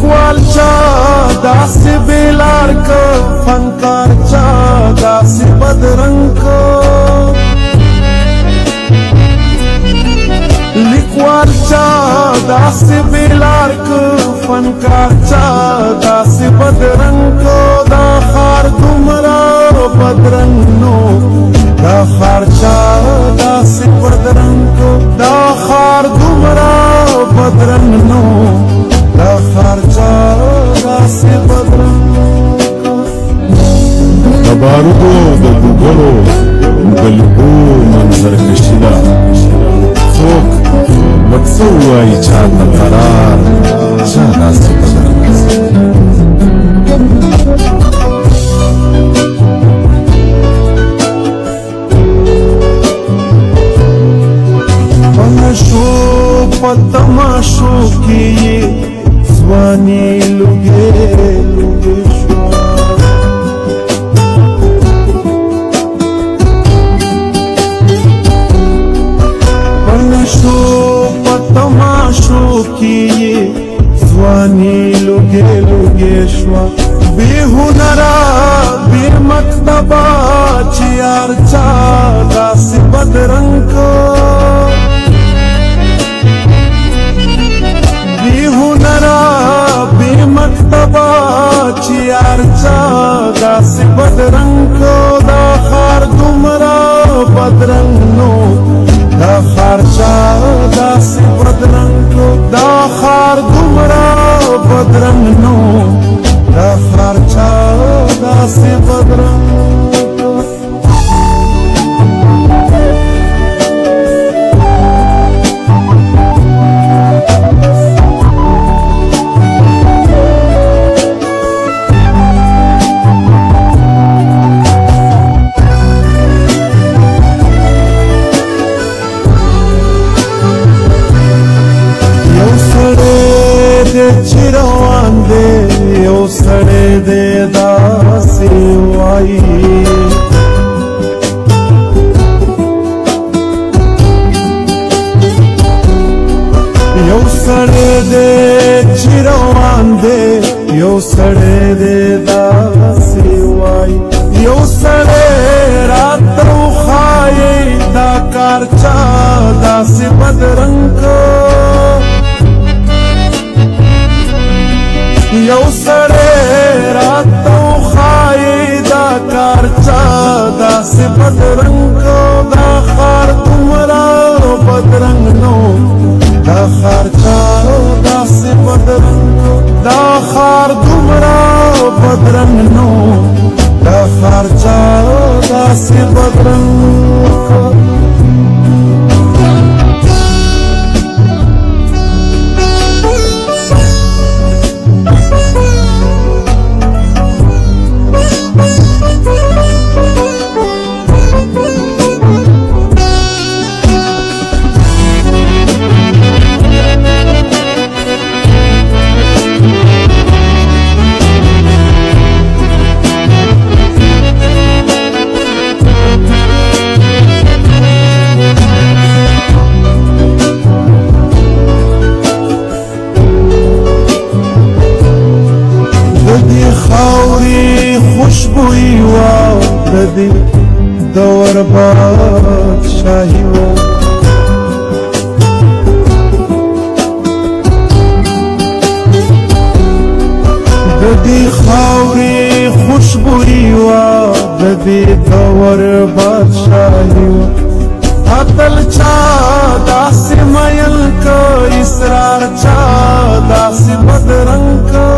لیکوال چا داسې بیلار که فنکار چا داسې بدرنګ که لیکوال چا داسې بیلار که فنکار چا داسې بدرنګ که دا ښار دومره بدرنګ نو دا ښار چا داسې بدرنګ که دا ښار دومره بدرنګ نو دا ښار چا داسې بدرنګ د بارودو د ګوګړو د لوګو منظرکشي ده څوک به څه ووایي چاته قرار چا داسې بدرنګ شو په تماشو کې یې ځواني لوګې لوګې شوه شو په تماشو کې یې ځواني لوګې لوګې شوه بې هنره بې مکتبه چې یار چا داسې بدرنګ بې هنره بې مکتبه چې یار چا داسې بدرنګ دا ښار دومره بدرنګ نو دا ښار چا داسې بدرنګ دا ښار دومره بدرنګ نو دا ښار چا داسې بدرنګ چې روان دی یو سړی دی داسې وایي یو سړی دی چې روان دی یو سړی دی داسې وایي یو سړی راته وښایي دا کار چا داسې بدرنګ یو سړی راته وښایي دا کار چا داسې بدرنګ دا ښار دومره بدرنګ نو دا ښار چا داسې بدرنګ دا ښار دومره بدرنګ نو دا ښار چا داسې بدرنګ خوشبوئی واو ددی دور بادشاہی واو ددی خاوری خوشبوئی واو ددی دور بادشاہی واو عدل چا داسې میل که اسرار چا داسې بدرنګ که